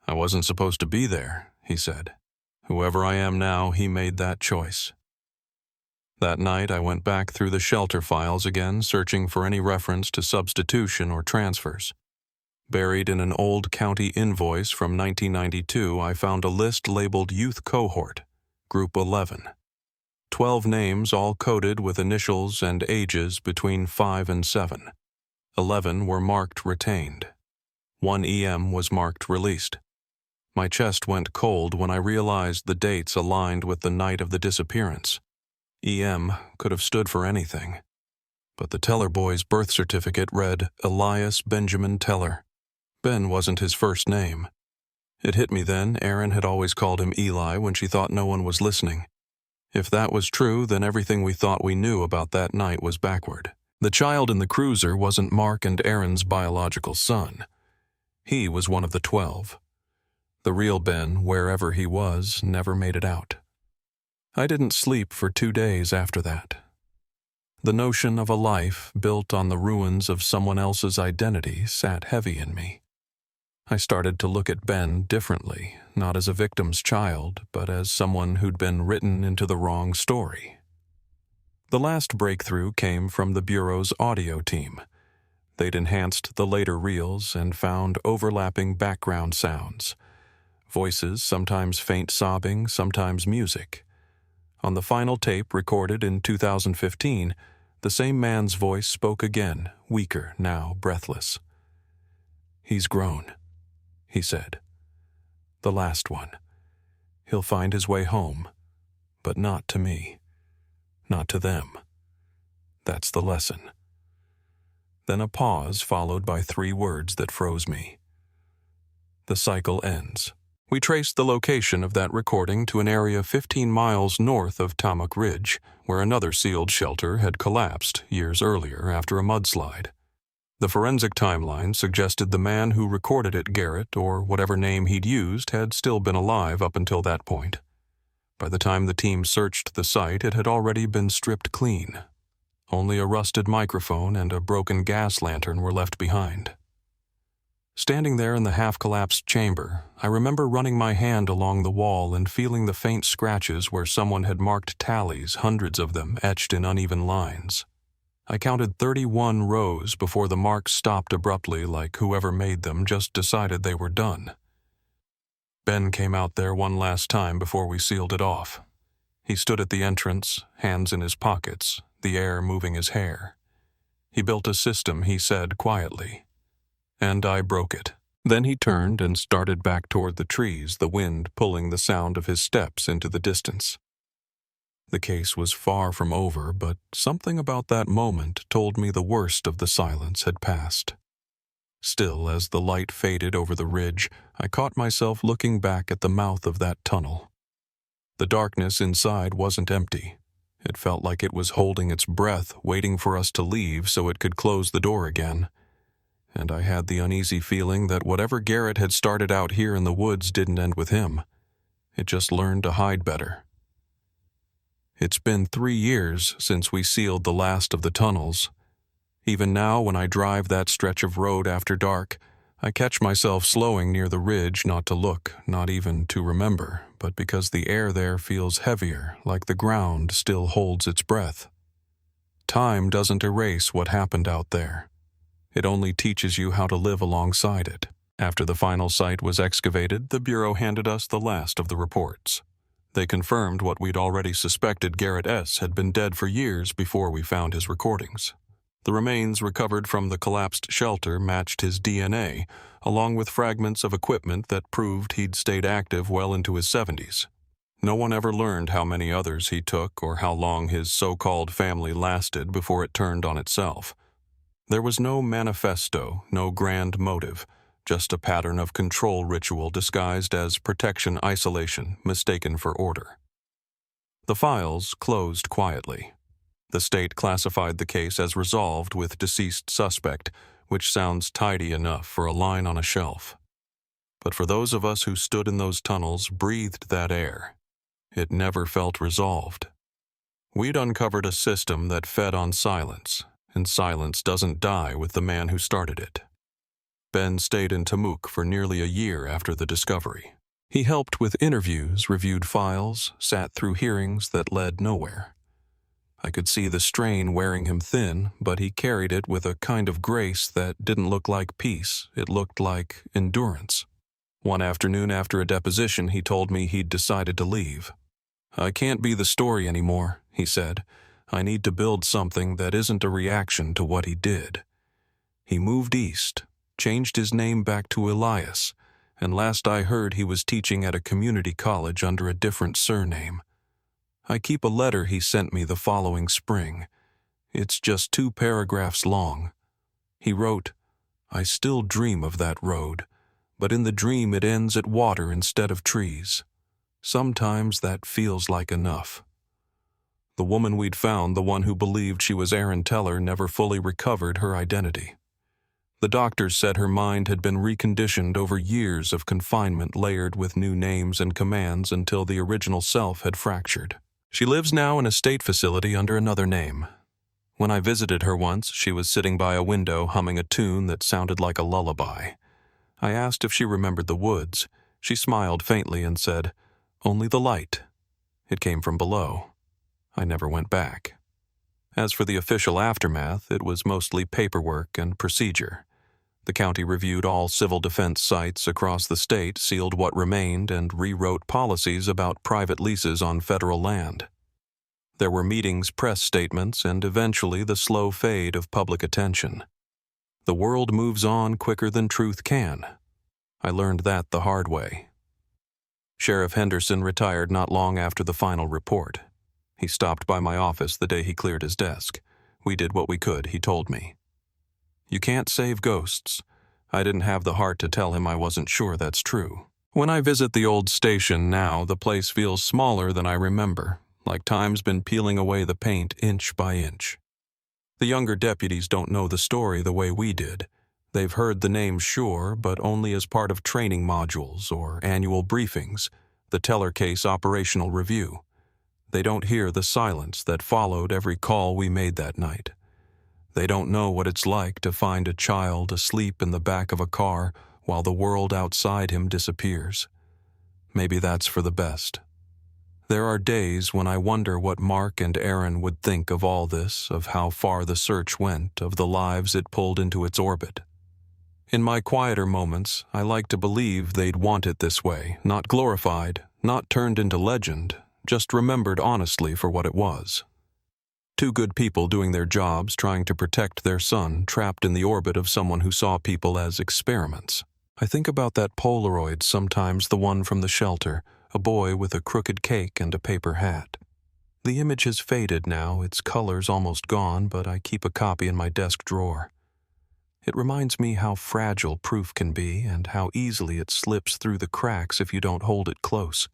"I wasn't supposed to be there," he said. "Whoever I am now, he made that choice." That night, I went back through the shelter files again, searching for any reference to substitution or transfers. Buried in an old county invoice from 1992, I found a list labeled Youth Cohort, Group 11. 12 names, all coded with initials and ages between 5 and 7. 11 were marked retained. 1 EM was marked released. My chest went cold when I realized the dates aligned with the night of the disappearance. EM could have stood for anything. But the Teller boy's birth certificate read Elias Benjamin Teller. Ben wasn't his first name. It hit me then, Aaron had always called him Eli when she thought no one was listening. If that was true, then everything we thought we knew about that night was backward. The child in the cruiser wasn't Mark and Aaron's biological son. He was one of the 12. The real Ben, wherever he was, never made it out. I didn't sleep for 2 days after that. The notion of a life built on the ruins of someone else's identity sat heavy in me. I started to look at Ben differently, not as a victim's child, but as someone who'd been written into the wrong story. The last breakthrough came from the Bureau's audio team. They'd enhanced the later reels and found overlapping background sounds. Voices, sometimes faint sobbing, sometimes music. On the final tape recorded in 2015, the same man's voice spoke again, weaker, now breathless. "He's grown," he said. "The last one. He'll find his way home, but not to me. Not to them. That's the lesson." Then a pause followed by 3 words that froze me. "The cycle ends." We traced the location of that recording to an area 15 miles north of Tamuk Ridge, where another sealed shelter had collapsed years earlier after a mudslide. The forensic timeline suggested the man who recorded it, Garrett, or whatever name he'd used, had still been alive up until that point. By the time the team searched the site, it had already been stripped clean. Only a rusted microphone and a broken gas lantern were left behind. Standing there in the half-collapsed chamber, I remember running my hand along the wall and feeling the faint scratches where someone had marked tallies, hundreds of them etched in uneven lines. I counted 31 rows before the marks stopped abruptly, like whoever made them just decided they were done. Ben came out there one last time before we sealed it off. He stood at the entrance, hands in his pockets, the air moving his hair. He built a system, he said quietly, and I broke it. Then he turned and started back toward the trees, the wind pulling the sound of his steps into the distance. The case was far from over, but something about that moment told me the worst of the silence had passed. Still, as the light faded over the ridge, I caught myself looking back at the mouth of that tunnel. The darkness inside wasn't empty. It felt like it was holding its breath, waiting for us to leave so it could close the door again. And I had the uneasy feeling that whatever Garrett had started out here in the woods didn't end with him. It just learned to hide better. It's been 3 years since we sealed the last of the tunnels. Even now, when I drive that stretch of road after dark, I catch myself slowing near the ridge, not to look, not even to remember, but because the air there feels heavier, like the ground still holds its breath. Time doesn't erase what happened out there. It only teaches you how to live alongside it. After the final site was excavated, the Bureau handed us the last of the reports. They confirmed what we'd already suspected. Garrett S. had been dead for years before we found his recordings. The remains recovered from the collapsed shelter matched his DNA, along with fragments of equipment that proved he'd stayed active well into his 70s. No one ever learned how many others he took or how long his so-called family lasted before it turned on itself. There was no manifesto, no grand motive, just a pattern of control ritual disguised as protection isolation, mistaken for order. The files closed quietly. The state classified the case as resolved with deceased suspect, which sounds tidy enough for a line on a shelf. But for those of us who stood in those tunnels, breathed that air, it never felt resolved. We'd uncovered a system that fed on silence, and silence doesn't die with the man who started it. Ben stayed in Tamuk for nearly a year after the discovery. He helped with interviews, reviewed files, sat through hearings that led nowhere. I could see the strain wearing him thin, but he carried it with a kind of grace that didn't look like peace. It looked like endurance. One afternoon after a deposition, he told me he'd decided to leave. "I can't be the story anymore," he said. "I need to build something that isn't a reaction to what he did." He moved east, changed his name back to Elias, and last I heard he was teaching at a community college under a different surname. I keep a letter he sent me the following spring. It's just 2 paragraphs long. He wrote, "I still dream of that road, but in the dream it ends at water instead of trees. Sometimes that feels like enough." The woman we'd found, the one who believed she was Erin Teller, never fully recovered her identity. The doctors said her mind had been reconditioned over years of confinement layered with new names and commands until the original self had fractured. She lives now in a state facility under another name. When I visited her once, she was sitting by a window humming a tune that sounded like a lullaby. I asked if she remembered the woods. She smiled faintly and said, "Only the light." It came from below. I never went back. As for the official aftermath, it was mostly paperwork and procedure. The county reviewed all civil defense sites across the state, sealed what remained, and rewrote policies about private leases on federal land. There were meetings, press statements, and eventually the slow fade of public attention. The world moves on quicker than truth can. I learned that the hard way. Sheriff Henderson retired not long after the final report. He stopped by my office the day he cleared his desk. We did what we could, he told me. You can't save ghosts. I didn't have the heart to tell him I wasn't sure that's true. When I visit the old station now, the place feels smaller than I remember, like time's been peeling away the paint inch by inch. The younger deputies don't know the story the way we did. They've heard the name, sure, but only as part of training modules or annual briefings, the Teller case operational review. They don't hear the silence that followed every call we made that night. They don't know what it's like to find a child asleep in the back of a car while the world outside him disappears. Maybe that's for the best. There are days when I wonder what Mark and Aaron would think of all this, of how far the search went, of the lives it pulled into its orbit. In my quieter moments, I like to believe they'd want it this way, not glorified, not turned into legend, just remembered honestly for what it was. Two good people doing their jobs, trying to protect their son, trapped in the orbit of someone who saw people as experiments. I think about that Polaroid, sometimes the one from the shelter, a boy with a crooked cake and a paper hat. The image has faded now, its color's almost gone, but I keep a copy in my desk drawer. It reminds me how fragile proof can be and how easily it slips through the cracks if you don't hold it close.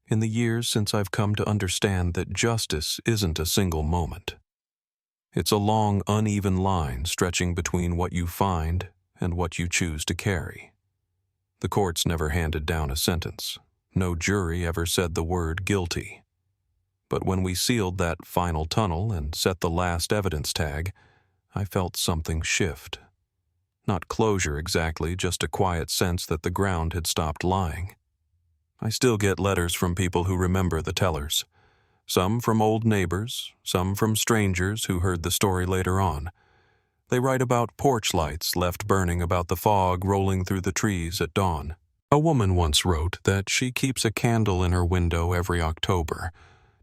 In the years since I've come to understand that justice isn't a single moment. It's a long, uneven line stretching between what you find and what you choose to carry. The courts never handed down a sentence. No jury ever said the word guilty. But when we sealed that final tunnel and set the last evidence tag, I felt something shift. Not closure exactly, just a quiet sense that the ground had stopped lying. I still get letters from people who remember the tellers. Some from old neighbors, some from strangers who heard the story later on. They write about porch lights left burning, about the fog rolling through the trees at dawn. A woman once wrote that she keeps a candle in her window every October,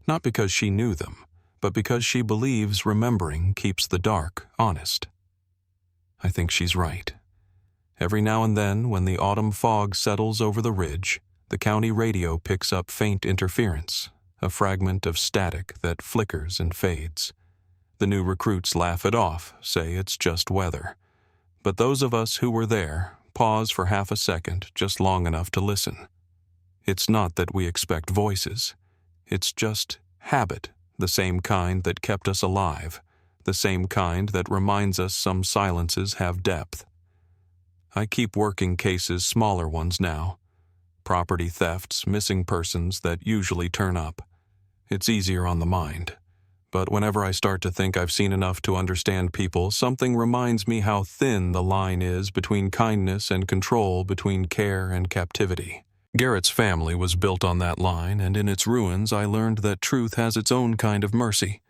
not because she knew them, but because she believes remembering keeps the dark honest. I think she's right. Every now and then, when the autumn fog settles over the ridge, the county radio picks up faint interference, a fragment of static that flickers and fades. The new recruits laugh it off, say it's just weather. But those of us who were there pause for half a second, just long enough to listen. It's not that we expect voices. It's just habit, the same kind that kept us alive, the same kind that reminds us some silences have depth. I keep working cases, smaller ones now. Property thefts, missing persons that usually turn up. It's easier on the mind. But whenever I start to think I've seen enough to understand people, something reminds me how thin the line is between kindness and control, between care and captivity. Garrett's family was built on that line, and in its ruins I learned that truth has its own kind of mercy.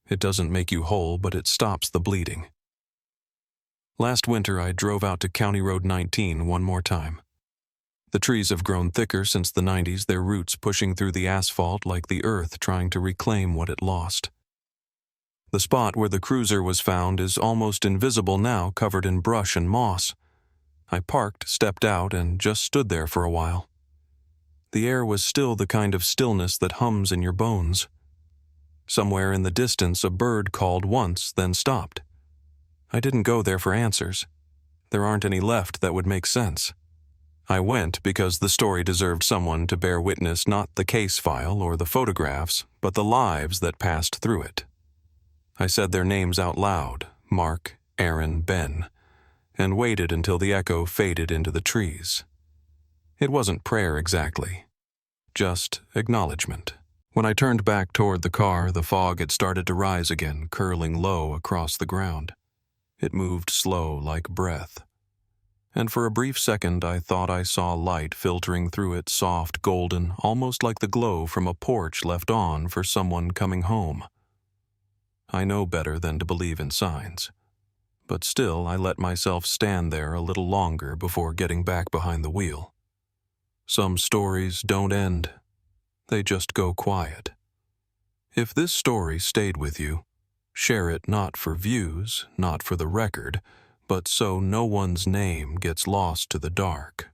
It doesn't make you whole, but it stops the bleeding. Last winter I drove out to County Road 19 one more time. The trees have grown thicker since the 90s, their roots pushing through the asphalt like the earth trying to reclaim what it lost. The spot where the cruiser was found is almost invisible now, covered in brush and moss. I parked, stepped out, and just stood there for a while. The air was still the kind of stillness that hums in your bones. Somewhere in the distance a bird called once, then stopped. I didn't go there for answers. There aren't any left that would make sense. I went because the story deserved someone to bear witness, not the case file or the photographs, but the lives that passed through it. I said their names out loud, Mark, Aaron, Ben, and waited until the echo faded into the trees. It wasn't prayer exactly, just acknowledgement. When I turned back toward the car, the fog had started to rise again, curling low across the ground. It moved slow like breath. And for a brief second I thought I saw light filtering through it, soft, golden, almost like the glow from a porch left on for someone coming home. I know better than to believe in signs. But still I let myself stand there a little longer before getting back behind the wheel. Some stories don't end. They just go quiet. If this story stayed with you, share it not for views, not for the record, but so no one's name gets lost to the dark.